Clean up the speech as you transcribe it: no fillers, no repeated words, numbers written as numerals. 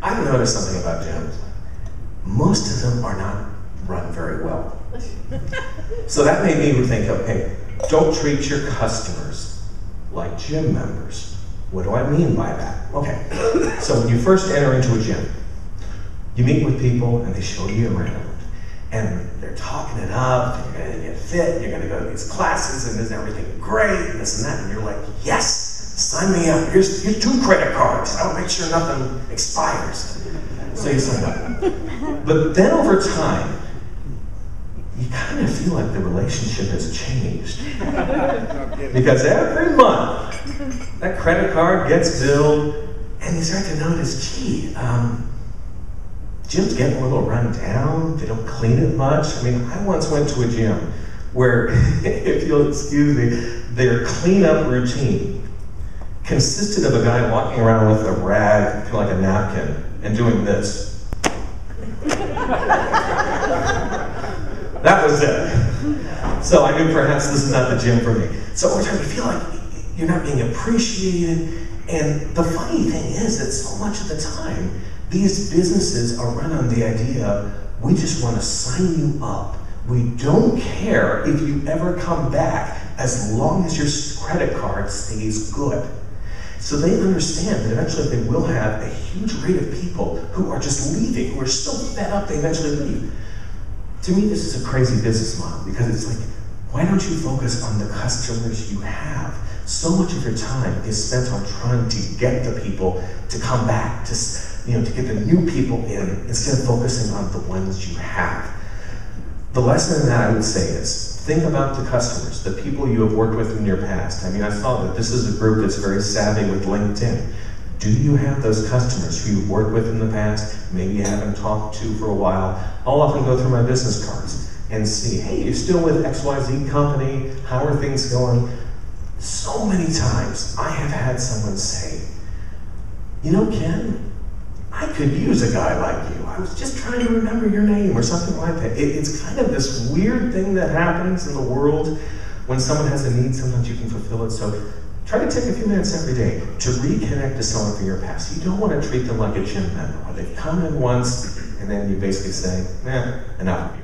I've noticed something about gyms. Most of them are not run very well. So that made me think of, hey, don't treat your customers like gym members. What do I mean by that? Okay, so when you first enter into a gym, you meet with people and they show you around. And they're talking it up, and you're gonna get fit, you're gonna go to these classes, and isn't everything great, and this and that, and you're like, yes, sign me up. Here's 2 credit cards. I'll make sure nothing expires. So you sign up. But then over time, you kind of feel like the relationship has changed. Because every month, that credit card gets billed, and you start to notice, gee, gym's getting a little run down, they don't clean it much. I mean, I once went to a gym where, if you'll excuse me, their cleanup routine consisted of a guy walking around with a rag, kind of like a napkin, and doing this. That was it. So I knew perhaps this is not the gym for me. So over time you feel like you're not being appreciated, and the funny thing is that so much of the time, these businesses are run on the idea, we just want to sign you up. We don't care if you ever come back as long as your credit card stays good. So they understand that eventually they will have a huge rate of people who are just leaving, who are so fed up they eventually leave. To me, this is a crazy business model because it's like, why don't you focus on the customers you have? So much of your time is spent on trying to get the people to come back, to get the new people in, instead of focusing on the ones you have. The lesson in that I would say is, think about the customers, the people you have worked with in your past. I mean, I saw that this is a group that's very savvy with LinkedIn. Do you have those customers who you've worked with in the past, maybe you haven't talked to for a while? I'll often go through my business cards and see, hey, you're still with XYZ company, how are things going? So many times I have had someone say, you know, Ken, I could use a guy like you. I was just trying to remember your name or something like that. It's kind of this weird thing that happens in the world when someone has a need, sometimes you can fulfill it. So try to take a few minutes every day to reconnect to someone from your past. You don't want to treat them like a gym member, where they've come in once and then you basically say, enough of you.